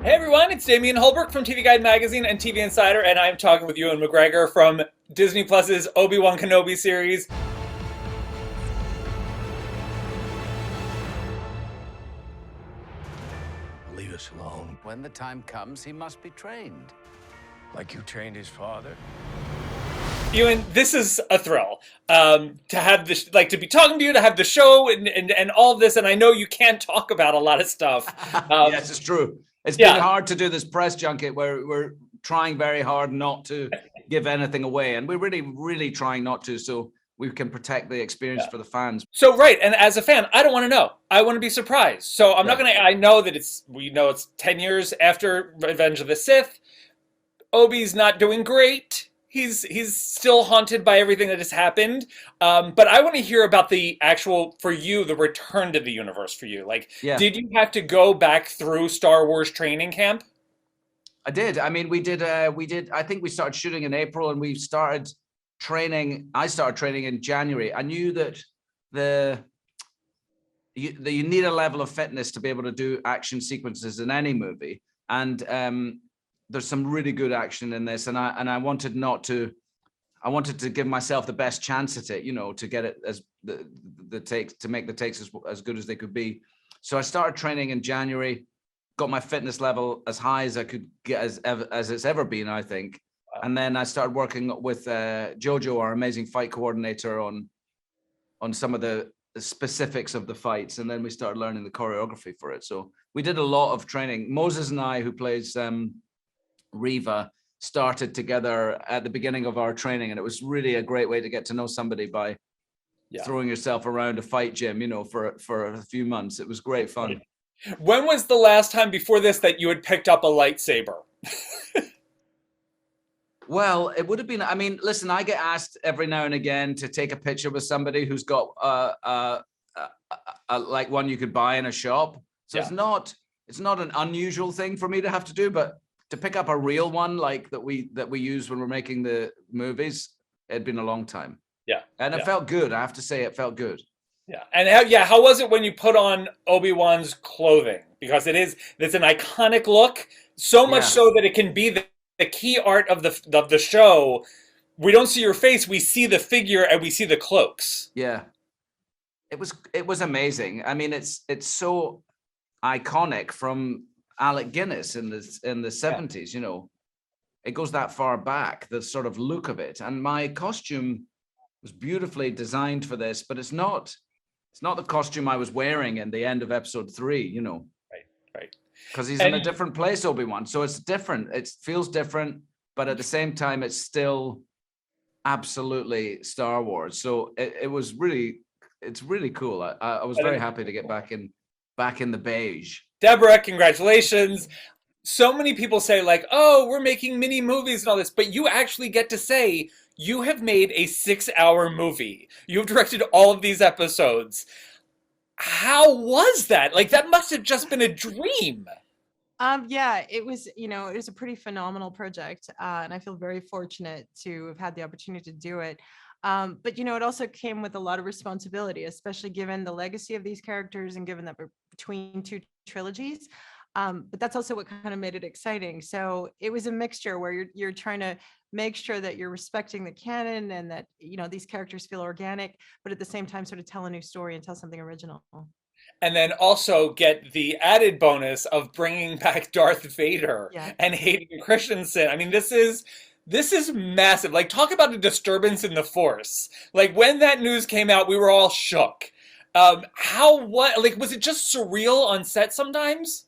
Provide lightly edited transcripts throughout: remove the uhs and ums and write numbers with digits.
Hey everyone, it's Damian Holbrook from TV Guide Magazine and TV Insider, and I'm talking with Ewan McGregor from Disney Plus's Obi-Wan Kenobi series. Leave us alone. When the time comes, he must be trained. Like you trained his father? Ewan, this is a thrill to have this, to be talking to you, to have the show, and all of this. And I know you can't talk about a lot of stuff. Yes, it's true. It's been hard to do this press junket where we're trying very hard not to give anything away, and we're really trying not to, so we can protect the experience for the fans. So right, and as a fan, I don't want to know. I want to be surprised. So I'm not gonna. I know that we know it's 10 years after Revenge of the Sith. Obi's not doing great. He's still haunted by everything that has happened. But I want to hear about the actual, for you, the return to the universe for you. Did you have to go back through Star Wars training camp? I did. I mean, we did. I think we started shooting in April, and we started training. I started training in January. I knew that you need a level of fitness to be able to do action sequences in any movie, and there's some really good action in this, and I wanted to give myself the best chance at it, to get it as the takes, to make the takes as good as they could be. So I started training in January, got my fitness level as high as I could get as it's ever been, I think. Wow. And then I started working with Jojo, our amazing fight coordinator, on some of the specifics of the fights, and then we started learning the choreography for it. So we did a lot of training. Moses and I, who plays Reva, started together at the beginning of our training, and it was really a great way to get to know somebody by throwing yourself around a fight gym, for a few months. It was great fun. When was the last time before this that you had picked up a lightsaber? Well, it would have been, I mean, listen, I get asked every now and again to take a picture with somebody who's got like one you could buy in a shop. So it's not an unusual thing for me to have to do, but to pick up a real one like that we use when we're making the movies, it'd been a long time. Yeah. And it felt good. I have to say, it felt good. Yeah. And how was it when you put on Obi-Wan's clothing? Because it's an iconic look, so much so that it can be the key art of the show. We don't see your face, we see the figure and we see the cloaks. Yeah. It was amazing. I mean, it's so iconic from Alec Guinness in the 70s, it goes that far back, the sort of look of it. And my costume was beautifully designed for this, but it's not the costume I was wearing in the end of episode 3, Right. Because he's in a different place, Obi-Wan. So it's different. It feels different, but at the same time, it's still absolutely Star Wars. So it's really cool. I was very happy to get back in the beige. Deborah, congratulations. So many people say oh, we're making mini movies and all this, but you actually get to say you have made a 6-hour movie. You've directed all of these episodes. How was that? That must have just been a dream. Yeah, it was, it was a pretty phenomenal project. And I feel very fortunate to have had the opportunity to do it. But, it also came with a lot of responsibility, especially given the legacy of these characters and given that we're between 2 trilogies. But that's also what kind of made it exciting. So it was a mixture where you're trying to make sure that you're respecting the canon and that, these characters feel organic, but at the same time, sort of tell a new story and tell something original. And then also get the added bonus of bringing back Darth Vader and Hayden Christensen. I mean, this is massive. Talk about a disturbance in the Force. When that news came out, we were all shook. Was it just surreal on set sometimes?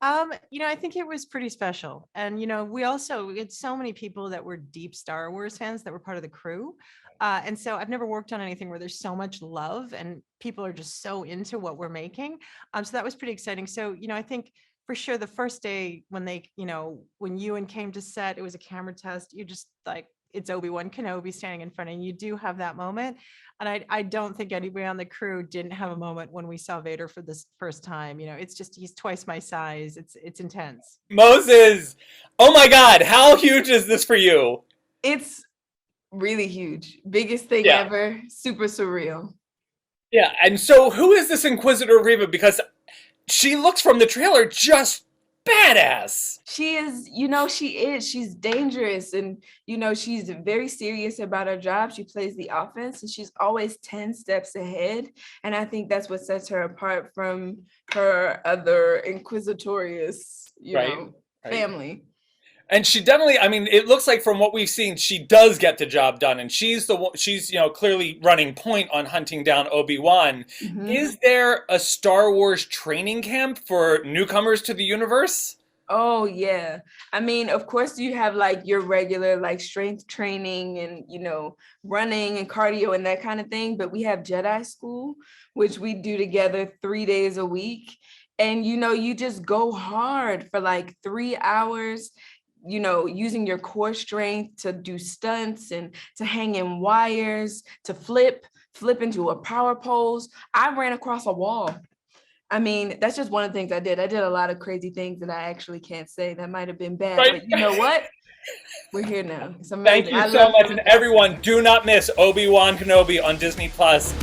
I think it was pretty special. And, we had so many people that were deep Star Wars fans that were part of the crew. And so I've never worked on anything where there's so much love and people are just so into what we're making. So that was pretty exciting. So, I think for sure the first day when when Ewan came to set, it was a camera test. You just it's Obi-Wan Kenobi standing in front of you. You do have that moment. And I don't think anybody on the crew didn't have a moment when we saw Vader for this first time. It's just, he's twice my size. It's intense. Moses, oh my God, how huge is this for you? It's really huge. Biggest thing ever. Super surreal. Yeah, and so who is this Inquisitor Reva? Because she looks from the trailer just badass. She is, she's dangerous, and she's very serious about her job. She plays the offense, and she's always 10 steps ahead. And I think that's what sets her apart from her other inquisitorious, Right. family. And she definitely, I mean, it looks like from what we've seen, she does get the job done, and she's clearly running point on hunting down Obi-Wan. Mhm. Is there a Star Wars training camp for newcomers to the universe? Oh yeah. I mean, of course you have like your regular like strength training and running and cardio and that kind of thing, but we have Jedi school, which we do together 3 days a week. And you just go hard for like 3 hours, using your core strength to do stunts and to hang in wires, to flip into a power pose. I ran across a wall. I mean, that's just one of the things I did. I did a lot of crazy things that I actually can't say. That might have been bad, Right. but you know what? We're here now. It's Thank amazing. you I so love much, and everyone, do not miss Obi-Wan Kenobi on Disney Plus.